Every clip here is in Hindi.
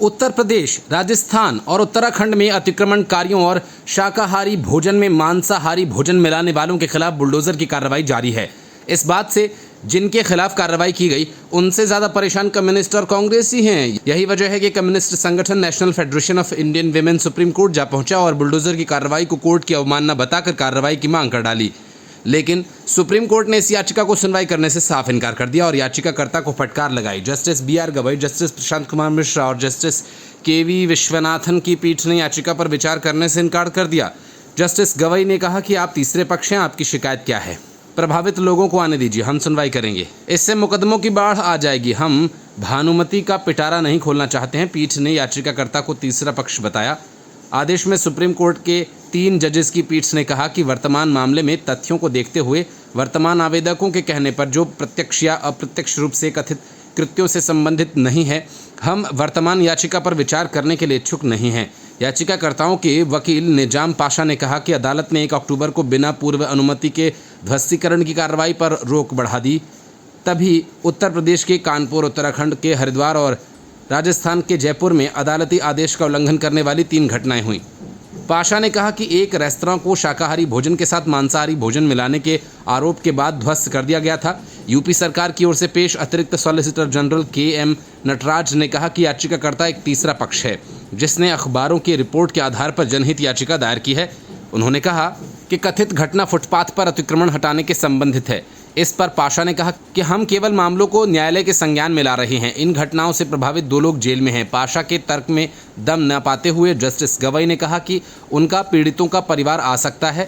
उत्तर प्रदेश, राजस्थान और उत्तराखंड में अतिक्रमणकारियों और शाकाहारी भोजन में मांसाहारी भोजन मिलाने वालों के खिलाफ बुलडोजर की कार्रवाई जारी है। इस बात से जिनके खिलाफ कार्रवाई की गई उनसे ज़्यादा परेशान कम्युनिस्ट और कांग्रेस ही हैं। यही वजह है कि कम्युनिस्ट संगठन national federation of Indian women supreme court जा पहुंचा और बुलडोजर की कार्रवाई को कोर्ट की अवमानना बताकर कार्रवाई की मांग कर डाली। लेकिन सुप्रीम कोर्ट ने इस याचिका को सुनवाई करने से साफ इनकार कर दिया और याचिकाकर्ता को फटकार लगाई। Justice B R. Gavai, justice Prashant Kumar Mishra और जस्टिस के.वी. विश्वनाथन की पीठ ने याचिका पर विचार करने से इनकार कर दिया। जस्टिस गवई ने कहा कि आप तीसरे पक्ष हैं, आपकी शिकायत क्या है? प्रभावित लोगों को आने दीजिए, हम सुनवाई करेंगे। इससे मुकदमों की बाढ़ आ जाएगी। हम भानुमति का पिटारा नहीं खोलना चाहते हैं। पीठ ने याचिकाकर्ता को तीसरा पक्ष बताया। आदेश में सुप्रीम कोर्ट के 3 जजेस की पीठ ने कहा कि वर्तमान मामले में तथ्यों को देखते हुए वर्तमान आवेदकों के कहने पर जो प्रत्यक्ष या अप्रत्यक्ष रूप से कथित कृत्यों से संबंधित नहीं है, हम वर्तमान याचिका पर विचार करने के लिए इच्छुक नहीं हैं। याचिकाकर्ताओं के वकील निजाम पाशा ने कहा कि अदालत ने 1 अक्टूबर को बिना पूर्व अनुमति के ध्वस्तीकरण की कार्रवाई पर रोक बढ़ा दी। तभी उत्तर प्रदेश के कानपुर, उत्तराखंड के हरिद्वार और राजस्थान के जयपुर में अदालती आदेश का उल्लंघन करने वाली 3 घटनाएं हुई। पाशा ने कहा कि एक रेस्तरां को शाकाहारी भोजन के साथ मांसाहारी भोजन मिलाने के आरोप के बाद ध्वस्त कर दिया गया था। यूपी सरकार की ओर से पेश अतिरिक्त सॉलिसिटर जनरल के.एम. नटराज ने कहा कि याचिकाकर्ता एक तीसरा पक्ष है जिसने अखबारों की रिपोर्ट के आधार पर जनहित याचिका दायर की है। उन्होंने कहा कि कथित घटना फुटपाथ पर अतिक्रमण हटाने के संबंधित है। इस पर पाशा ने कहा कि हम केवल मामलों को न्यायालय के संज्ञान में ला रहे हैं। इन घटनाओं से प्रभावित 2 लोग जेल में हैं। पाशा के तर्क में दम न पाते हुए जस्टिस गवई ने कहा कि उनका पीड़ितों का परिवार आ सकता है,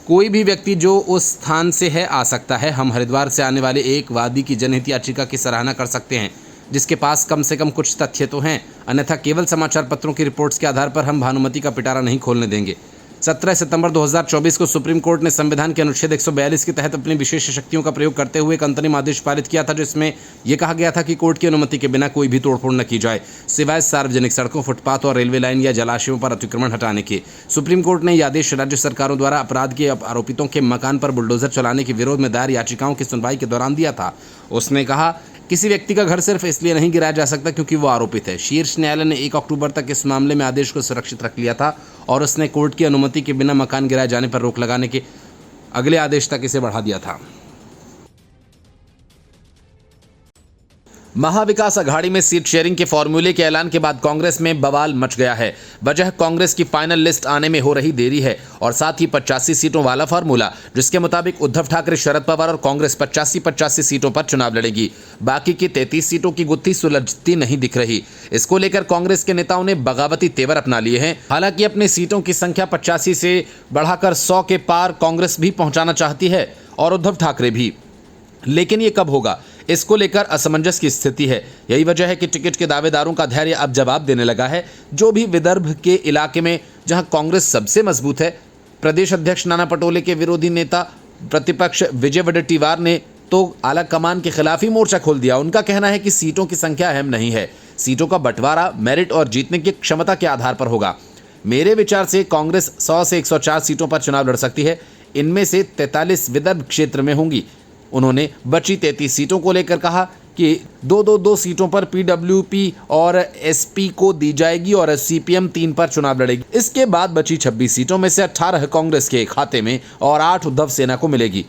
कोई भी व्यक्ति जो उस स्थान से है आ सकता है। हम हरिद्वार से आने वाले एक वादी की जनहित याचिका की सराहना कर सकते हैं जिसके पास कम से कम कुछ तथ्य तो हैं, अन्यथा केवल समाचार पत्रों की रिपोर्ट्स के आधार पर हम भानुमति का पिटारा नहीं खोलने देंगे। 17 सितंबर 2024 को सुप्रीम कोर्ट ने संविधान के अनुच्छेद 142 के तहत अपनी विशेष शक्तियों का प्रयोग करते हुए एक अंतरिम आदेश पारित किया था जिसमें यह कहा गया था कि कोर्ट की अनुमति के बिना कोई भी तोड़फोड़ न की जाए, सिवाय सार्वजनिक सड़कों, फुटपाथ और रेलवे लाइन या जलाशयों पर अतिक्रमण हटाने के। सुप्रीम कोर्ट ने यह आदेश राज्य सरकारों द्वारा अपराध के आरोपितों के मकान पर बुलडोजर चलाने के विरोध में दायर याचिकाओं की सुनवाई के दौरान दिया था। उसने कहा किसी व्यक्ति का घर सिर्फ इसलिए नहीं गिराया जा सकता क्योंकि वो आरोपित है। शीर्ष न्यायालय ने 1 अक्टूबर तक इस मामले में आदेश को सुरक्षित रख लिया था और उसने कोर्ट की अनुमति के बिना मकान गिराए जाने पर रोक लगाने के अगले आदेश तक इसे बढ़ा दिया था। महाविकास अघाड़ी में सीट शेयरिंग के फॉर्मूले के ऐलान के बाद कांग्रेस में बवाल मच गया है। वजह कांग्रेस की फाइनल लिस्ट आने में हो रही देरी है और साथ ही 85 सीटों वाला फॉर्मूला जिसके मुताबिक उद्धव ठाकरे, शरद पवार और कांग्रेस 85 सीटों पर चुनाव लड़ेगी। बाकी की 33 सीटों की गुत्थी सुलझती नहीं दिख रही। इसको लेकर कांग्रेस के नेताओं ने बगावती तेवर अपना लिए हैं। हालांकि अपनी सीटों की संख्या 85 से बढ़ाकर 100 के पार कांग्रेस भी पहुंचाना चाहती है और उद्धव ठाकरे भी, लेकिन ये कब होगा इसको लेकर असमंजस की स्थिति है। यही वजह है कि टिकट के दावेदारों का धैर्य अब जवाब देने लगा है। जो भी विदर्भ के इलाके में जहां कांग्रेस सबसे मजबूत है, प्रदेश अध्यक्ष नाना पटोले के विरोधी नेता प्रतिपक्ष विजय वडेट्टीवार ने तो आला कमान के खिलाफ ही मोर्चा खोल दिया। उनका कहना है कि सीटों की संख्या अहम नहीं है, सीटों का बंटवारा मेरिट और जीतने की क्षमता के आधार पर होगा। मेरे विचार से कांग्रेस 100 से 104 सीटों पर चुनाव लड़ सकती है। इनमें से 43 विदर्भ क्षेत्र में होंगी। उन्होंने बची 33 सीटों को लेकर कहा कि 2 सीटों पर पीडब्ल्यूपी और एसपी को दी जाएगी और सीपीएम 3 पर चुनाव लड़ेगी। इसके बाद बची 26 सीटों में से 18 कांग्रेस के खाते में और 8 उद्धव सेना को मिलेगी।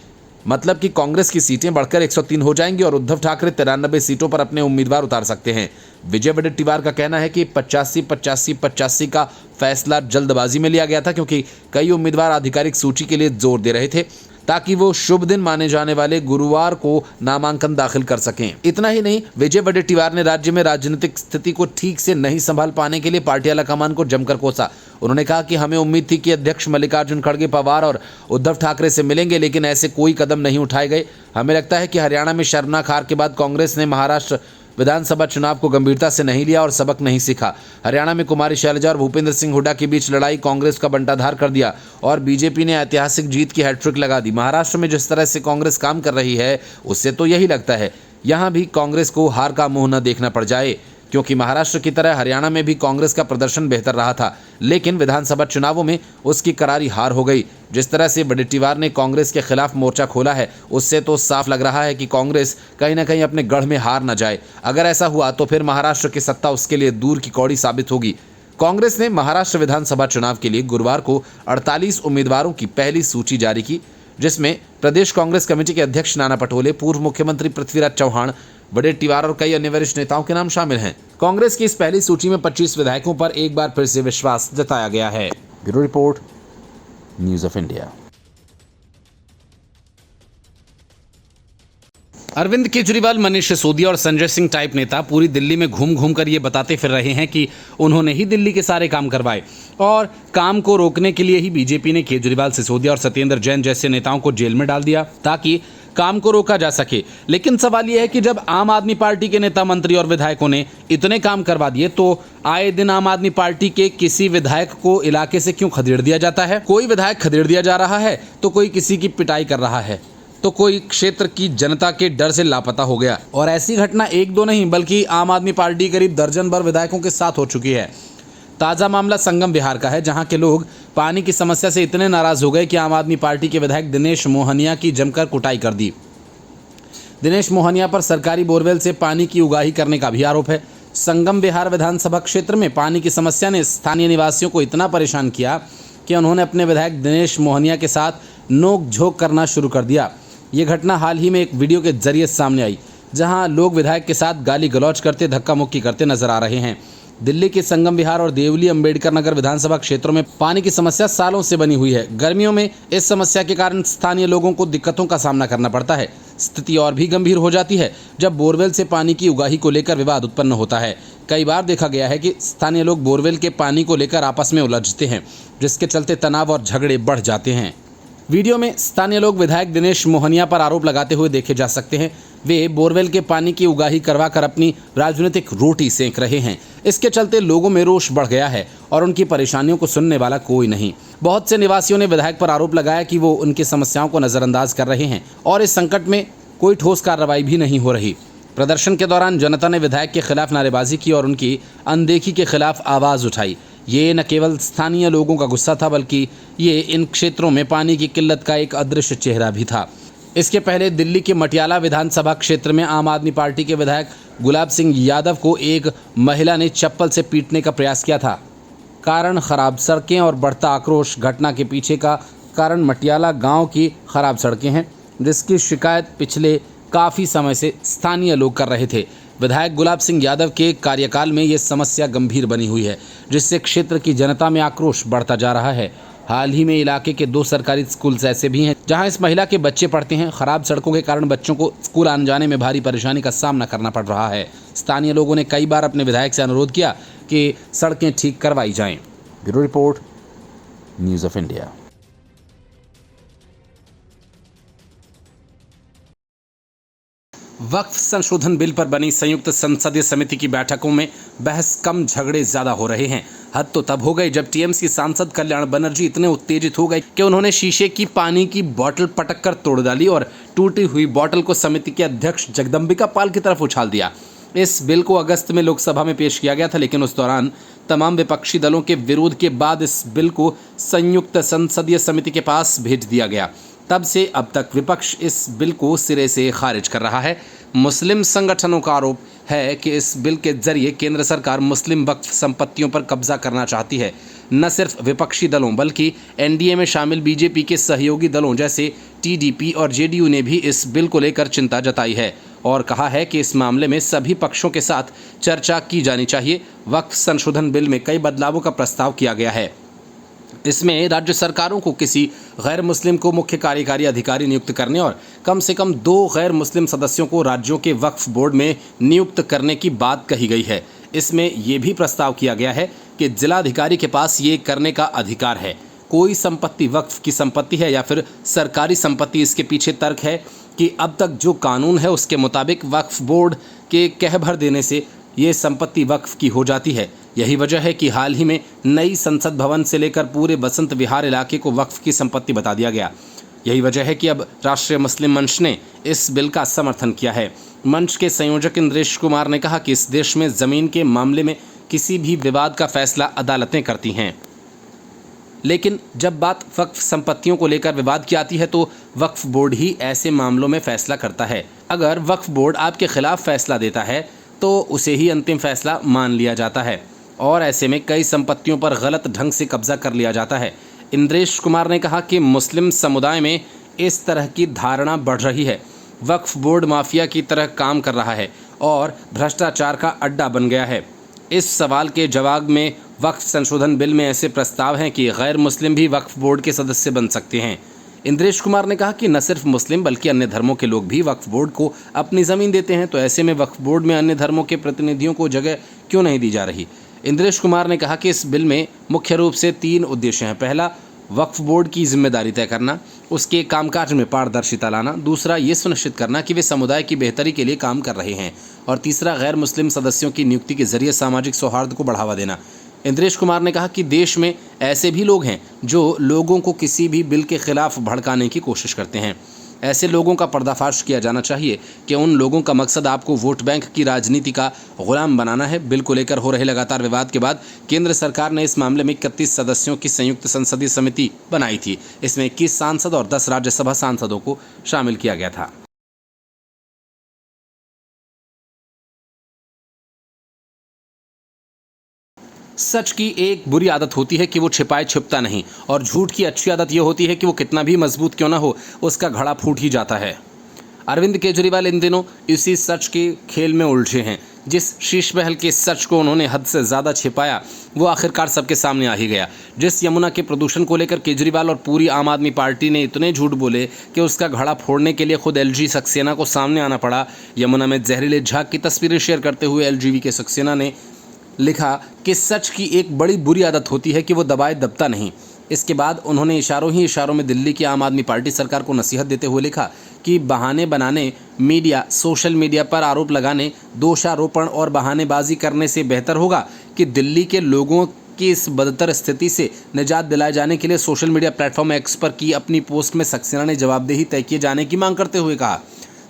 मतलब कि कांग्रेस की सीटें बढ़कर 103 हो जाएंगी और उद्धव ठाकरे 93 सीटों पर अपने उम्मीदवार उतार सकते हैं। विजय वडेट्टीवार का कहना है कि 85 का फैसला जल्दबाजी में लिया गया था क्योंकि कई उम्मीदवार आधिकारिक सूची के लिए जोर दे रहे थे ताकि वो शुभ दिन माने जाने वाले गुरुवार को नामांकन दाखिल कर सकें। इतना ही नहीं, विजय वडेट्टीवार ने राज्य में राजनीतिक स्थिति को ठीक से नहीं संभाल पाने के लिए पार्टी आलाकमान को जमकर कोसा। उन्होंने कहा कि हमें उम्मीद थी कि अध्यक्ष मल्लिकार्जुन खड़गे पवार और उद्धव ठाकरे से मिलेंगे, लेकिन ऐसे कोई कदम नहीं उठाए गए। हमें लगता है कि हरियाणा में शर्मनाक हार के बाद कांग्रेस ने महाराष्ट्र विधानसभा चुनाव को गंभीरता से नहीं लिया और सबक नहीं सीखा। हरियाणा में कुमारी शैलजा और भूपेंद्र सिंह हुड्डा के बीच लड़ाई कांग्रेस का बंटाधार कर दिया और बीजेपी ने ऐतिहासिक जीत की हैट्रिक लगा दी। महाराष्ट्र में जिस तरह से कांग्रेस काम कर रही है उससे तो यही लगता है यहाँ भी कांग्रेस को हार का मुंह न देखना पड़ जाए। क्योंकि महाराष्ट्र की तरह हरियाणा में भी कांग्रेस का प्रदर्शन बेहतर रहा था, लेकिन विधानसभा चुनावों में उसकी करारी हार हो गई। जिस तरह से वडेट्टीवार ने कांग्रेस के खिलाफ मोर्चा खोला है, उससे तो साफ लग रहा है कि कांग्रेस कहीं ना कहीं अपने गढ़ में हार न जाए। अगर ऐसा हुआ तो फिर महाराष्ट्र की सत्ता उसके लिए दूर की कौड़ी साबित होगी। कांग्रेस ने महाराष्ट्र विधानसभा चुनाव के लिए गुरुवार को 48 उम्मीदवारों की पहली सूची जारी की, जिसमें प्रदेश कांग्रेस कमेटी के अध्यक्ष नाना पटोले, पूर्व मुख्यमंत्री पृथ्वीराज चौहान, वडेट्टीवार और कई अन्य वरिष्ठ नेताओं के नाम शामिल हैं। कांग्रेस की इस पहली सूची में 25 विधायकों पर एक बार फिर से विश्वास जताया गया है। Bureau report, news of India. Arvind Kejriwal, Manish Sisodia और संजय सिंह टाइप नेता पूरी दिल्ली में घूम घूम कर ये बताते फिर रहे हैं कि उन्होंने ही दिल्ली के सारे काम करवाए और काम को रोकने के लिए ही बीजेपी ने केजरीवाल, सिसोदिया और सत्येंद्र जैन जैसे नेताओं को जेल में डाल दिया ताकि काम को रोका जा सके। लेकिन सवाल यह है कि जब आम आदमी पार्टी के नेता, मंत्री और विधायकों ने इतने काम करवा दिए तो आए दिन आम आदमी पार्टी के किसी विधायक को इलाके से क्यों खदेड़ दिया जाता है? कोई विधायक खदेड़ दिया जा रहा है तो कोई किसी की पिटाई कर रहा है, तो कोई क्षेत्र की जनता के डर से लापता हो गया। और ऐसी घटना एक दो नहीं बल्कि आम आदमी पार्टी करीब दर्जन भर विधायकों के साथ हो चुकी है। ताज़ा मामला संगम विहार का है, जहां के लोग पानी की समस्या से इतने नाराज हो गए कि आम आदमी पार्टी के विधायक दिनेश मोहनिया की जमकर कुटाई कर दी। दिनेश मोहनिया पर सरकारी बोरवेल से पानी की उगाही करने का भी आरोप है। संगम विहार विधानसभा क्षेत्र में पानी की समस्या ने स्थानीय निवासियों को इतना परेशान किया कि उन्होंने अपने विधायक दिनेश मोहनिया के साथ नोक झोंक करना शुरू कर दिया। ये घटना हाल ही में एक वीडियो के जरिए सामने आई, जहां लोग विधायक के साथ गाली गलौज करते, धक्का मुक्की करते नजर आ रहे हैं। दिल्ली के संगम विहार और देवली अंबेडकर नगर विधानसभा क्षेत्रों में पानी की समस्या सालों से बनी हुई है। गर्मियों में इस समस्या के कारण स्थानीय लोगों को दिक्कतों का सामना करना पड़ता है। स्थिति और भी गंभीर हो जाती है जब बोरवेल से पानी की उगाही को लेकर विवाद उत्पन्न होता है। कई बार देखा गया है कि स्थानीय लोग बोरवेल के पानी को लेकर आपस में उलझते हैं, जिसके चलते तनाव और झगड़े बढ़ जाते हैं। वीडियो में स्थानीय लोग विधायक दिनेश मोहनिया पर आरोप लगाते हुए देखे जा सकते हैं। वे बोरवेल के पानी की उगाही करवा कर अपनी राजनीतिक रोटी सेंक रहे हैं। इसके चलते लोगों में रोष बढ़ गया है और उनकी परेशानियों को सुनने वाला कोई नहीं। बहुत से निवासियों ने विधायक पर आरोप लगाया कि वो उनकी समस्याओं को नज़रअंदाज कर रहे हैं और इस संकट में कोई ठोस कार्रवाई भी नहीं हो रही। प्रदर्शन के दौरान जनता ने विधायक के खिलाफ नारेबाजी की और उनकी अनदेखी के खिलाफ आवाज़ उठाई। ये न केवल स्थानीय लोगों का गुस्सा था, बल्कि ये इन क्षेत्रों में पानी की किल्लत का एक अदृश्य चेहरा भी था। इसके पहले दिल्ली के मटियाला विधानसभा क्षेत्र में आम आदमी पार्टी के विधायक गुलाब सिंह यादव को एक महिला ने चप्पल से पीटने का प्रयास किया था। कारण खराब सड़कें और बढ़ता आक्रोश। घटना के पीछे का कारण मटियाला गांव की खराब सड़कें हैं, जिसकी शिकायत पिछले काफ़ी समय से स्थानीय लोग कर रहे थे। विधायक गुलाब सिंह यादव के कार्यकाल में ये समस्या गंभीर बनी हुई है, जिससे क्षेत्र की जनता में आक्रोश बढ़ता जा रहा है। हाल ही में इलाके के 2 सरकारी स्कूल्स ऐसे भी हैं जहां इस महिला के बच्चे पढ़ते हैं। खराब सड़कों के कारण बच्चों को स्कूल आने जाने में भारी परेशानी का सामना करना पड़ रहा है। स्थानीय लोगों ने कई बार अपने विधायक से अनुरोध किया कि सड़कें ठीक करवाई जाएं। Bureau report, news of India. Waqf संशोधन बिल पर बनी संयुक्त संसदीय समिति की बैठकों में बहस कम, झगड़े ज्यादा हो रहे हैं। हद तो तब हो गई जब टीएमसी सांसद कल्याण बनर्जी इतने उत्तेजित हो गए कि उन्होंने शीशे की पानी की बोतल पटक कर तोड़ डाली और टूटी हुई बोतल को समिति के अध्यक्ष जगदम्बिका पाल की तरफ उछाल दिया। इस बिल को अगस्त में लोकसभा में पेश किया गया था, लेकिन उस दौरान तमाम विपक्षी दलों के विरोध के बाद इस बिल को संयुक्त संसदीय समिति के पास भेज दिया गया। तब से अब तक विपक्ष इस बिल को सिरे से खारिज कर रहा है। मुस्लिम संगठनों का आरोप है कि इस बिल के जरिए केंद्र सरकार मुस्लिम वक्फ संपत्तियों पर कब्जा करना चाहती है। न सिर्फ विपक्षी दलों बल्कि एनडीए में शामिल बीजेपी के सहयोगी दलों जैसे टीडीपी और जेडीयू ने भी इस बिल को लेकर चिंता जताई है और कहा है कि इस मामले में सभी पक्षों के साथ चर्चा की जानी चाहिए। वक्फ संशोधन बिल में कई बदलावों का प्रस्ताव किया गया है। इसमें राज्य सरकारों को किसी गैर मुस्लिम को मुख्य कार्यकारी अधिकारी नियुक्त करने और कम से कम 2 गैर मुस्लिम सदस्यों को राज्यों के वक्फ बोर्ड में नियुक्त करने की बात कही गई है। इसमें यह भी प्रस्ताव किया गया है कि जिलाधिकारी के पास ये करने का अधिकार है। कोई संपत्ति वक्फ की संपत्ति है या फिर सरकारी संपत्ति, इसके पीछे तर्क है कि अब तक जो कानून है उसके मुताबिक वक्फ बोर्ड के कहभर देने से ये संपत्ति वक्फ की हो जाती है। यही वजह है कि हाल ही में नई संसद भवन से लेकर पूरे बसंत विहार इलाके को वक्फ की संपत्ति बता दिया गया। यही वजह है कि अब राष्ट्रीय मुस्लिम मंच ने इस बिल का समर्थन किया है। मंच के संयोजक इंद्रेश कुमार ने कहा कि इस देश में ज़मीन के मामले में किसी भी विवाद का फैसला अदालतें करती हैं, लेकिन जब बात वक्फ संपत्तियों को लेकर विवाद की आती है तो वक्फ बोर्ड ही ऐसे मामलों में फैसला करता है। अगर वक्फ बोर्ड आपके खिलाफ फैसला देता है तो उसे ही अंतिम फैसला मान लिया जाता है और ऐसे में कई संपत्तियों पर गलत ढंग से कब्जा कर लिया जाता है। इंद्रेश कुमार ने कहा कि मुस्लिम समुदाय में इस तरह की धारणा बढ़ रही है। वक्फ बोर्ड माफिया की तरह काम कर रहा है और भ्रष्टाचार का अड्डा बन गया है। इस सवाल के जवाब में वक्फ संशोधन बिल में ऐसे प्रस्ताव हैं कि गैर मुस्लिम भी वक्फ बोर्ड के सदस्य बन सकते हैं। इंद्रेश कुमार ने कहा कि न सिर्फ मुस्लिम बल्कि अन्य धर्मों के लोग भी वक्फ बोर्ड को अपनी ज़मीन देते हैं, तो ऐसे में वक्फ बोर्ड में अन्य धर्मों के प्रतिनिधियों को जगह क्यों नहीं दी जा रही। इंद्रेश कुमार ने कहा कि इस बिल में मुख्य रूप से 3 उद्देश्य हैं। पहला, वक्फ बोर्ड की जिम्मेदारी तय करना, उसके कामकाज में पारदर्शिता लाना। दूसरा, ये सुनिश्चित करना कि वे समुदाय की बेहतरी के लिए काम कर रहे हैं। और तीसरा, गैर मुस्लिम सदस्यों की नियुक्ति के जरिए सामाजिक सौहार्द को बढ़ावा देना। इंद्रेश कुमार ने कहा कि देश में ऐसे भी लोग हैं जो लोगों को किसी भी बिल के खिलाफ भड़काने की कोशिश करते हैं। ऐसे लोगों का पर्दाफाश किया जाना चाहिए कि उन लोगों का मकसद आपको वोट बैंक की राजनीति का गुलाम बनाना है। बिल को लेकर हो रहे लगातार विवाद के बाद केंद्र सरकार ने इस मामले में 31 सदस्यों की संयुक्त संसदीय समिति बनाई थी। इसमें 21 सांसद और 10 राज्यसभा सांसदों को शामिल किया गया था। सच की एक बुरी आदत होती है कि वो छिपाए छिपता नहीं, और झूठ की अच्छी आदत ये होती है कि वो कितना भी मजबूत क्यों ना हो, उसका घड़ा फूट ही जाता है। अरविंद केजरीवाल इन दिनों इसी सच के खेल में उलझे हैं। जिस शीश महल के सच को उन्होंने हद से ज़्यादा छिपाया वो आखिरकार सबके सामने आ ही गया। जिस यमुना के प्रदूषण को लेकर केजरीवाल और पूरी आम आदमी पार्टी ने इतने झूठ बोले कि उसका घड़ा फोड़ने के लिए खुद एलजी सक्सेना को सामने आना पड़ा। यमुना में जहरीले झाग की तस्वीरें शेयर करते हुए एलजीवी के सक्सेना ने लिखा कि सच की एक बड़ी बुरी आदत होती है कि वो दबाए दबता नहीं। इसके बाद उन्होंने इशारों ही इशारों में दिल्ली की आम आदमी पार्टी सरकार को नसीहत देते हुए लिखा कि बहाने बनाने, मीडिया, सोशल मीडिया पर आरोप लगाने, दोषारोपण और बहानेबाजी करने से बेहतर होगा कि दिल्ली के लोगों की इस बदतर स्थिति से निजात दिलाए जाने के लिए सोशल मीडिया प्लेटफॉर्म एक्स पर की अपनी पोस्ट में सक्सेना ने जवाबदेही तय किए जाने की मांग करते हुए कहा,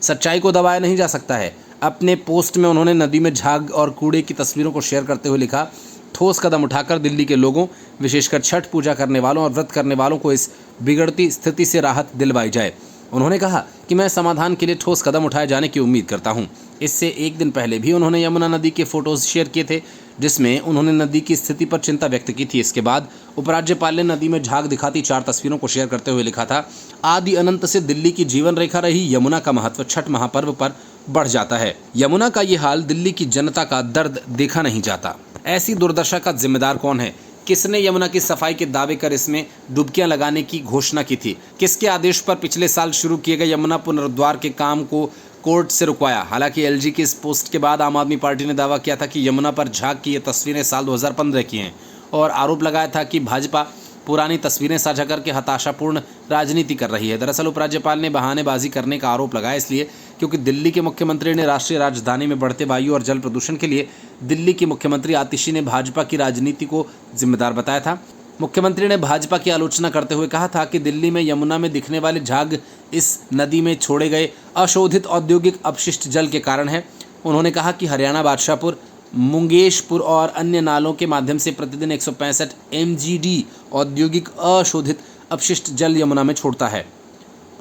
सच्चाई को दबाया नहीं जा सकता है। अपने पोस्ट में उन्होंने नदी में झाग और कूड़े की तस्वीरों को शेयर करते हुए लिखा, ठोस कदम उठाकर दिल्ली के लोगों, विशेषकर छठ पूजा करने वालों और व्रत करने वालों को इस बिगड़ती स्थिति से राहत दिलवाई जाए। उन्होंने कहा कि मैं समाधान के लिए ठोस कदम उठाए जाने की उम्मीद करता हूं। इससे एक दिन पहले भी उन्होंने यमुना नदी के फोटोज शेयर किए थे जिसमें उन्होंने नदी की स्थिति पर चिंता व्यक्त की थी। इसके बाद उपराज्यपाल ने नदी में झाग दिखाती 4 तस्वीरों को शेयर करते हुए लिखा था, आदि अनंत से दिल्ली की जीवन रेखा रही यमुना का महत्व छठ महापर्व पर बढ़ जाता है। यमुना का ये हाल दिल्ली की जनता का दर्द देखा नहीं जाता। ऐसी दुर्दशा का जिम्मेदार कौन है? किसने यमुना की सफाई के दावे कर इसमें डुबकियां लगाने की घोषणा की थी? किसके आदेश पर पिछले साल शुरू किए गए यमुना पुनरुद्धार के काम को कोर्ट से रुकवाया? हालांकि एलजी की इस पोस्ट के बाद आम आदमी पार्टी ने दावा किया था कि यमुना पर झाग की ये तस्वीरें साल 2015 की हैं और आरोप लगाया था कि भाजपा पुरानी तस्वीरें साझा करके हताशापूर्ण राजनीति कर रही है। दरअसल उपराज्यपाल ने बहानेबाजी करने का आरोप लगाया इसलिए क्योंकि दिल्ली के मुख्यमंत्री ने राष्ट्रीय राजधानी में बढ़ते वायु और जल प्रदूषण के लिए दिल्ली की मुख्यमंत्री आतिशी ने भाजपा की राजनीति को जिम्मेदार बताया था। मुख्यमंत्री ने भाजपा की आलोचना करते हुए कहा था कि दिल्ली में यमुना में दिखने वाले झाग इस नदी में छोड़े गए अशोधित औद्योगिक अपशिष्ट जल के कारण है। उन्होंने कहा कि हरियाणा बादशाहपुर, मुंगेशपुर और अन्य नालों के माध्यम से प्रतिदिन 165 MGD औद्योगिक अशोधित अपशिष्ट जल यमुना में छोड़ता है।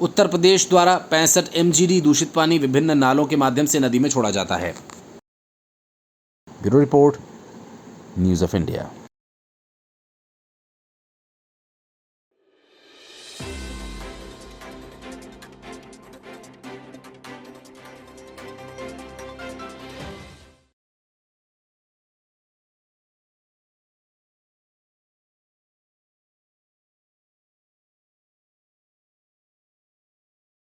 उत्तर प्रदेश द्वारा 65 MGD दूषित पानी विभिन्न नालों के माध्यम से नदी में छोड़ा जाता है। Bureau report, news of India.